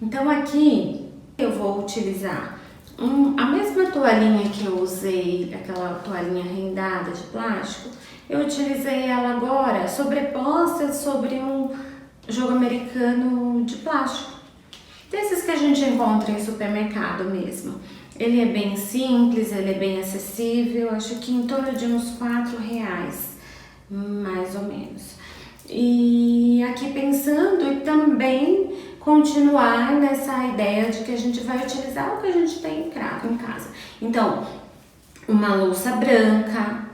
Então aqui eu vou utilizar a mesma toalhinha que eu usei, aquela toalhinha rendada de plástico, eu utilizei ela agora sobreposta sobre um jogo americano de plástico, desses que a gente encontra em supermercado mesmo. Ele é bem simples, ele é bem acessível, acho que em torno de uns R$4, mais ou menos. E aqui pensando e também continuar nessa ideia de que a gente vai utilizar o que a gente tem em casa. Então, uma louça branca,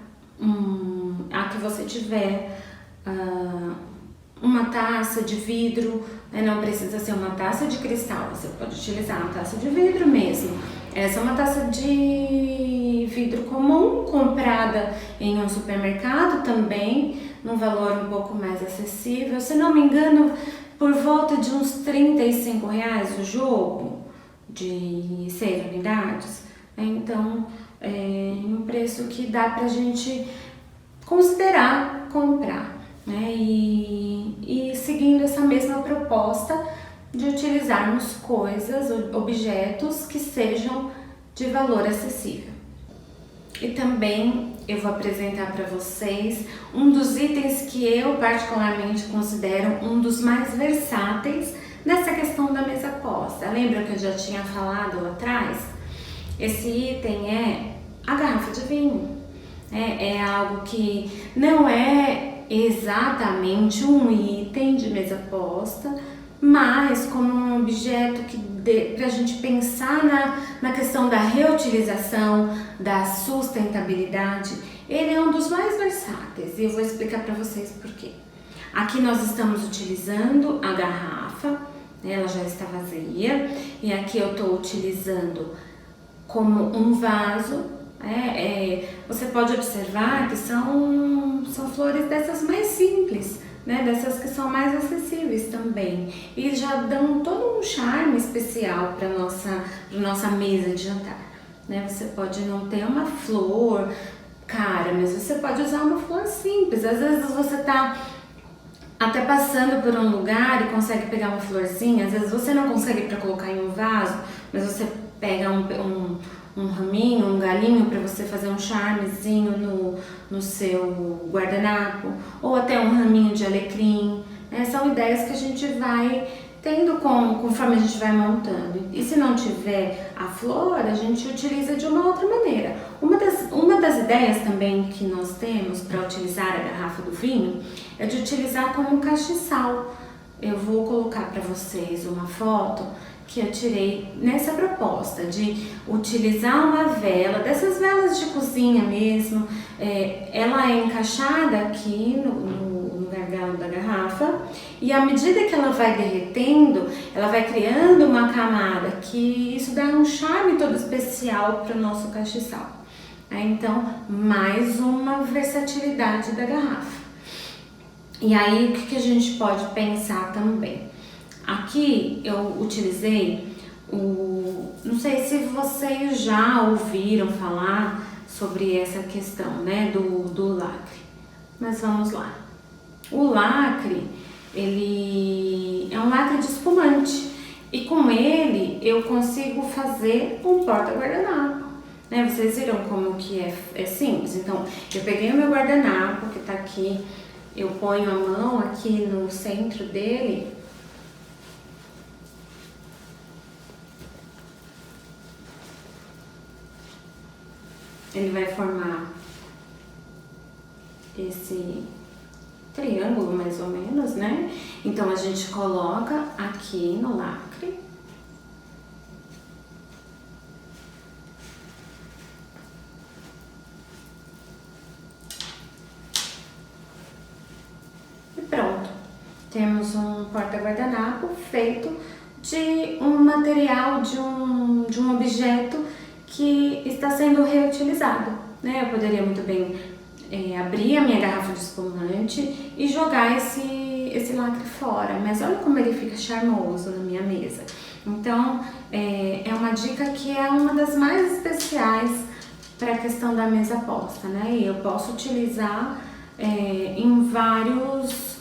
a que você tiver, uma taça de vidro, não precisa ser uma taça de cristal, você pode utilizar uma taça de vidro mesmo. Essa é uma taça de vidro comum, comprada em um supermercado também, num valor um pouco mais acessível. Se não me engano, por volta de uns R$35 o jogo de 6 unidades. Então, é um preço que dá pra gente considerar comprar, né? E seguindo essa mesma proposta de utilizarmos coisas, objetos que sejam de valor acessível. E também eu vou apresentar para vocês um dos itens que eu particularmente considero um dos mais versáteis nessa questão da mesa posta. Lembra que eu já tinha falado lá atrás? Esse item é a garrafa de vinho. É algo que não é exatamente um item de mesa posta, mas como um objeto que para a gente pensar na questão da reutilização, da sustentabilidade, ele é um dos mais versáteis e eu vou explicar para vocês por quê. Aqui nós estamos utilizando a garrafa, ela já está vazia, e aqui eu estou utilizando como um vaso. Você pode observar que são flores dessas mais simples, né? Dessas que são mais acessíveis também, e já dão todo um charme especial para nossa mesa de jantar, né? Você pode não ter uma flor cara, mas você pode usar uma flor simples. Às vezes você tá até passando por um lugar e consegue pegar uma florzinha, às vezes você não consegue para colocar em um vaso, mas você pega um raminho, um galinho para você fazer um charmezinho no seu guardanapo, ou até um raminho de alecrim. São ideias que a gente vai tendo conforme a gente vai montando. E se não tiver a flor, a gente utiliza de uma outra maneira. Uma das ideias também que nós temos para utilizar a garrafa do vinho é de utilizar como castiçal. Eu vou colocar para vocês uma foto que eu tirei nessa proposta de utilizar uma vela, dessas velas de cozinha mesmo. Ela é encaixada aqui no gargalo da garrafa, e à medida que ela vai derretendo, ela vai criando uma camada, que isso dá um charme todo especial para o nosso castiçal. Então, mais uma versatilidade da garrafa. E aí, o que a gente pode pensar também? Aqui eu utilizei não sei se vocês já ouviram falar sobre essa questão, né, do lacre, mas vamos lá. O lacre, ele é um lacre de espumante, e com ele eu consigo fazer um porta-guardanapo, né? Vocês viram como que é simples? Então, eu peguei o meu guardanapo, que tá aqui, eu ponho a mão aqui no centro dele, ele vai formar esse triângulo mais ou menos, né? Então a gente coloca aqui no lacre. E pronto. Temos um porta-guardanapo feito de um material, de um objeto que está sendo reutilizado, né? Eu poderia muito bem abrir a minha garrafa de espumante e jogar esse lacre fora, mas olha como ele fica charmoso na minha mesa. Então, é uma dica que é uma das mais especiais para a questão da mesa posta, né? E eu posso utilizar em vários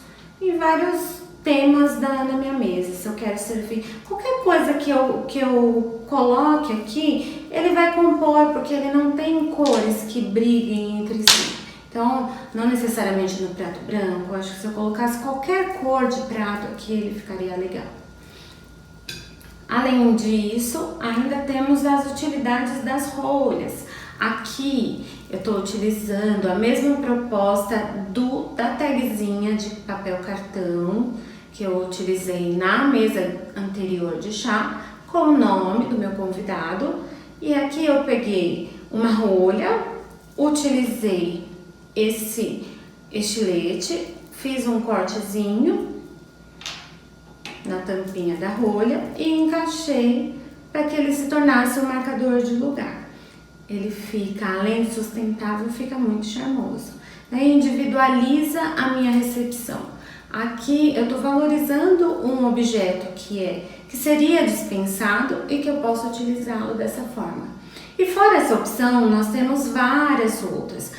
temas na minha mesa. Se eu quero servir qualquer coisa que eu coloque aqui, ele vai compor, porque ele não tem cores que briguem entre si. Então, não necessariamente no prato branco, eu acho que se eu colocasse qualquer cor de prato aqui, ele ficaria legal. Além disso, ainda temos as utilidades das rolhas. Aqui eu estou utilizando a mesma proposta da tagzinha de papel cartão que eu utilizei na mesa anterior de chá, com o nome do meu convidado. E aqui eu peguei uma rolha, utilizei esse estilete, fiz um cortezinho na tampinha da rolha e encaixei para que ele se tornasse um marcador de lugar. Ele fica, além de sustentável, fica muito charmoso, né? Individualiza a minha recepção. Aqui eu estou valorizando um objeto que seria dispensado e que eu posso utilizá-lo dessa forma. E fora essa opção, nós temos várias outras.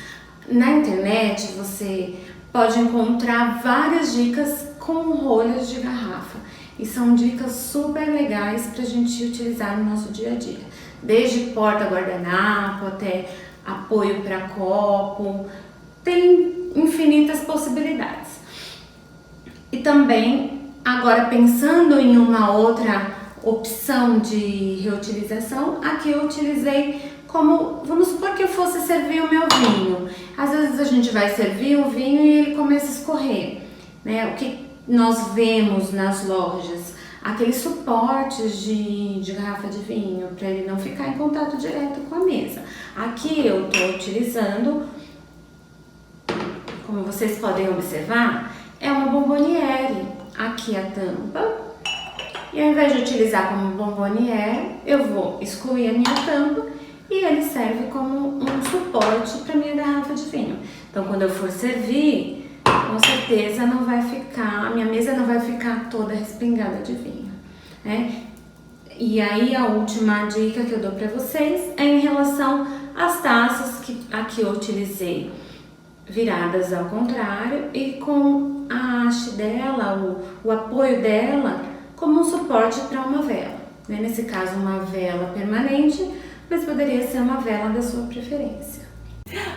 Na internet você pode encontrar várias dicas com rolhas de garrafa. E são dicas super legais para a gente utilizar no nosso dia a dia. Desde porta-guardanapo até apoio para copo, tem infinitas possibilidades. E também, agora pensando em uma outra opção de reutilização, aqui eu utilizei como, vamos supor que eu fosse servir o meu vinho. Às vezes a gente vai servir o vinho e ele começa a escorrer, né? O que nós vemos nas lojas, aqueles suportes de garrafa de vinho, para ele não ficar em contato direto com a mesa. Aqui eu estou utilizando, como vocês podem observar, é uma bomboniere. Aqui a tampa, e ao invés de utilizar como bomboniere, eu vou excluir a minha tampa e ele serve como um suporte para minha garrafa de vinho. Então, quando eu for servir, com certeza não vai ficar, a minha mesa não vai ficar toda respingada de vinho, né? E aí a última dica que eu dou para vocês é em relação às taças que aqui eu utilizei viradas ao contrário e com a haste dela, o apoio dela como um suporte para uma vela, né? Nesse caso uma vela permanente, mas poderia ser uma vela da sua preferência.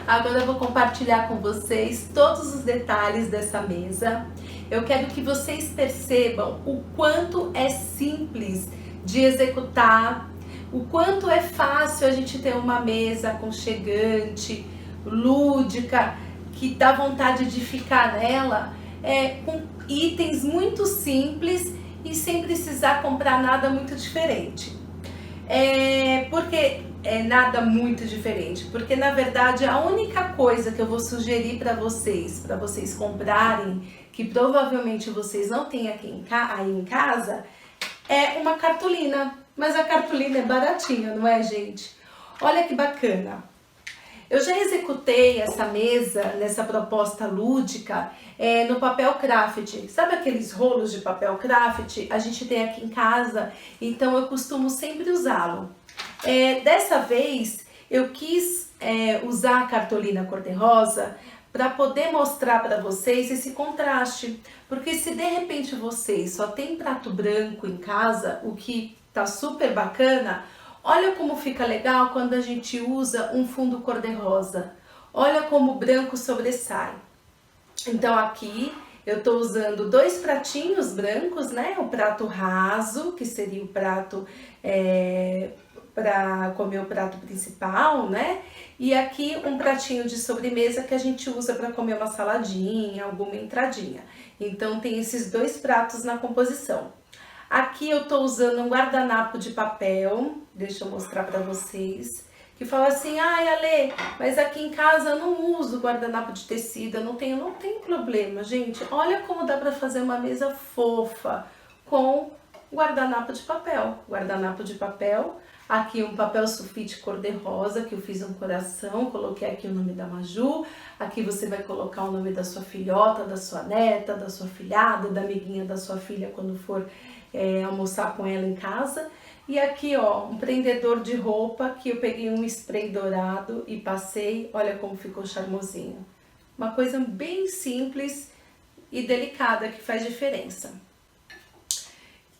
Agora eu vou compartilhar com vocês todos os detalhes dessa mesa. Eu quero que vocês percebam o quanto é simples de executar, o quanto é fácil a gente ter uma mesa aconchegante, lúdica, que dá vontade de ficar nela, com itens muito simples e sem precisar comprar nada muito diferente. Porque nada muito diferente, porque na verdade a única coisa que eu vou sugerir para vocês comprarem, que provavelmente vocês não têm aqui aí em casa, é uma cartolina. Mas a cartolina é baratinha, não é, gente? Olha que bacana! Eu já executei essa mesa nessa proposta lúdica no papel craft. Sabe aqueles rolos de papel craft? A gente tem aqui em casa, então eu costumo sempre usá-lo. Dessa vez eu quis usar a cartolina cor-de-rosa para poder mostrar para vocês esse contraste. Porque se de repente vocês só tem prato branco em casa, o que tá super bacana, olha como fica legal quando a gente usa um fundo cor-de-rosa. Olha como o branco sobressai. Então aqui eu estou usando 2 pratinhos brancos, né? O prato raso, que seria o prato para comer o prato principal, né? E aqui um pratinho de sobremesa que a gente usa para comer uma saladinha, alguma entradinha. Então tem esses 2 pratos na composição. Aqui eu tô usando um guardanapo de papel, deixa eu mostrar pra vocês, que fala assim, ai Ale, mas aqui em casa eu não uso guardanapo de tecido, eu não tem problema, gente. Olha como dá pra fazer uma mesa fofa com guardanapo de papel. Guardanapo de papel, aqui um papel sulfite cor-de-rosa, que eu fiz um coração, coloquei aqui o nome da Maju, aqui você vai colocar o nome da sua filhota, da sua neta, da sua filhada, da amiguinha da sua filha quando for almoçar com ela em casa. E aqui ó, um prendedor de roupa que eu peguei um spray dourado e passei, olha como ficou charmosinho. Uma coisa bem simples, e delicada, que faz diferença.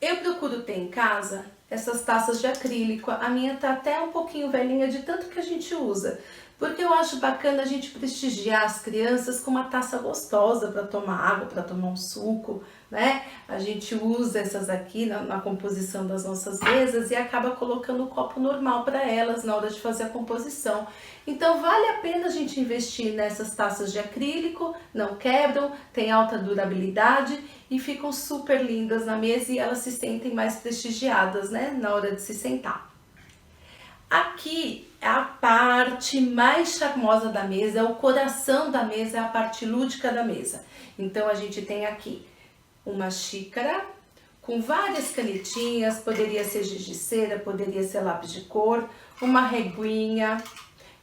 Eu procuro ter em casa essas taças de acrílico. A minha tá até um pouquinho velhinha de tanto que a gente usa, porque eu acho bacana a gente prestigiar as crianças com uma taça gostosa para tomar água, para tomar um suco, né? A gente usa essas aqui na composição das nossas mesas e acaba colocando o copo normal para elas na hora de fazer a composição. Então vale a pena a gente investir nessas taças de acrílico, não quebram, tem alta durabilidade e ficam super lindas na mesa e elas se sentem mais prestigiadas, né, na hora de se sentar. Aqui é a parte mais charmosa da mesa, é o coração da mesa, é a parte lúdica da mesa. Então a gente tem aqui uma xícara com várias canetinhas, poderia ser giz de cera, poderia ser lápis de cor, uma reguinha.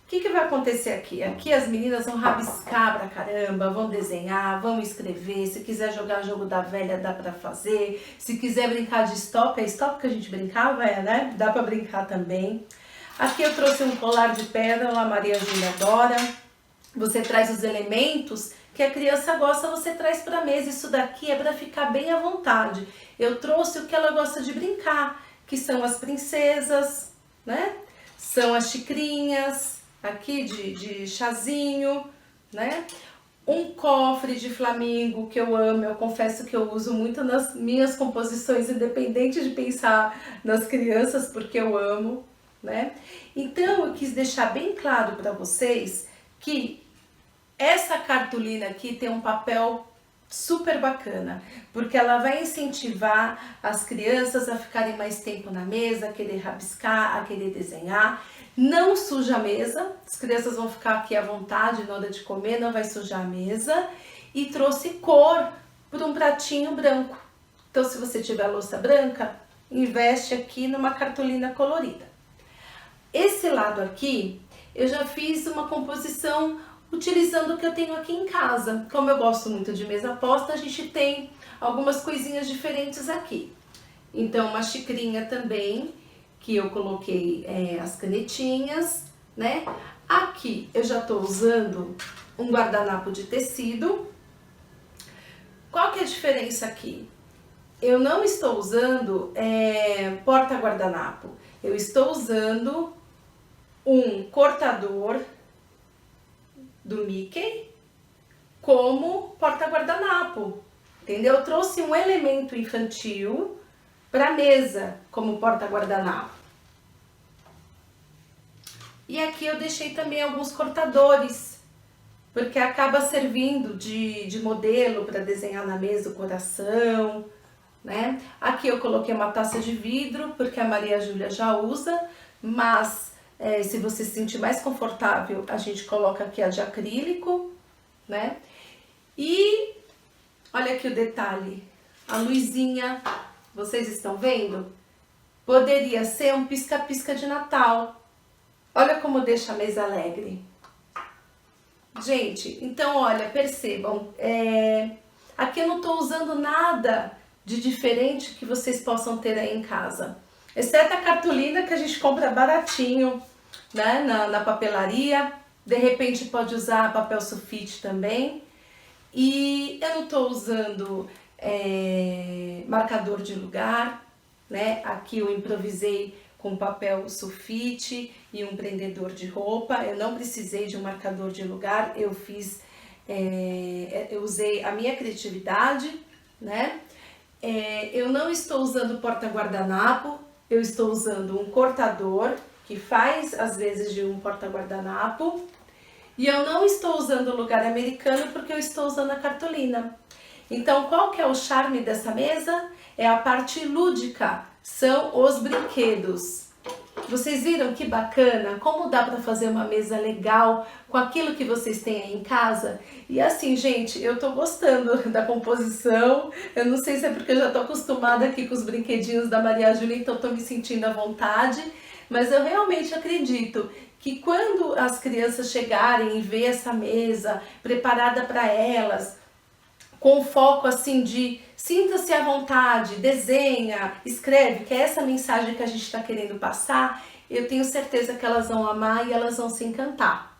O que vai acontecer aqui? Aqui as meninas vão rabiscar pra caramba, vão desenhar, vão escrever. Se quiser jogar jogo da velha, dá pra fazer. Se quiser brincar de stop, é stop que a gente brincava, né? Dá pra brincar também. Aqui eu trouxe um colar de pérola, a Maria Júlia adora. Você traz os elementos que a criança gosta, você traz pra mesa. Isso daqui é pra ficar bem à vontade. Eu trouxe o que ela gosta de brincar, que são as princesas, né? São as xicrinhas aqui de chazinho, né? Um cofre de flamingo que eu amo, eu confesso que eu uso muito nas minhas composições, independente de pensar nas crianças, porque eu amo, né? Então eu quis deixar bem claro para vocês que essa cartolina aqui tem um papel super bacana, porque ela vai incentivar as crianças a ficarem mais tempo na mesa, a querer rabiscar, a querer desenhar. Não suja a mesa, as crianças vão ficar aqui à vontade na hora de comer, não vai sujar a mesa. E trouxe cor para um pratinho branco. Então, se você tiver louça branca, investe aqui numa cartolina colorida. Esse lado aqui, eu já fiz uma composição utilizando o que eu tenho aqui em casa. Como eu gosto muito de mesa posta, a gente tem algumas coisinhas diferentes aqui. Então, uma xicrinha também, que eu coloquei as canetinhas, né? Aqui eu já tô usando um guardanapo de tecido. Qual que é a diferença aqui? Eu não estou usando porta-guardanapo. Eu estou usando um cortador do Mickey como porta-guardanapo, entendeu? Eu trouxe um elemento infantil para a mesa como porta-guardanapo. E aqui eu deixei também alguns cortadores, porque acaba servindo de modelo para desenhar na mesa o coração, né? Aqui eu coloquei uma taça de vidro, porque a Maria Júlia já usa, mas se você se sentir mais confortável, a gente coloca aqui a de acrílico, né? E olha aqui o detalhe, a luzinha, vocês estão vendo? Poderia ser um pisca-pisca de Natal. Olha como deixa a mesa alegre. Gente, então olha, percebam, aqui eu não estou usando nada de diferente que vocês possam ter aí em casa. Exceto a cartolina que a gente compra baratinho, né, na papelaria. De repente pode usar papel sulfite também. E eu não estou usando marcador de lugar, né? Aqui eu improvisei com papel sulfite e um prendedor de roupa. Eu não precisei de um marcador de lugar, eu usei a minha criatividade, né? Eu não estou usando porta-guardanapo, eu estou usando um cortador que faz às vezes de um porta-guardanapo. E eu não estou usando o lugar americano porque eu estou usando a cartolina. Então, qual que é o charme dessa mesa? É a parte lúdica, são os brinquedos. Vocês viram que bacana? Como dá para fazer uma mesa legal com aquilo que vocês têm aí em casa? E assim, gente, eu tô gostando da composição. Eu não sei se é porque eu já tô acostumada aqui com os brinquedinhos da Maria Júlia, então tô me sentindo à vontade. Mas eu realmente acredito que quando as crianças chegarem e ver essa mesa preparada para elas, com foco assim de sinta-se à vontade, desenha, escreve, que é essa mensagem que a gente está querendo passar, eu tenho certeza que elas vão amar e elas vão se encantar.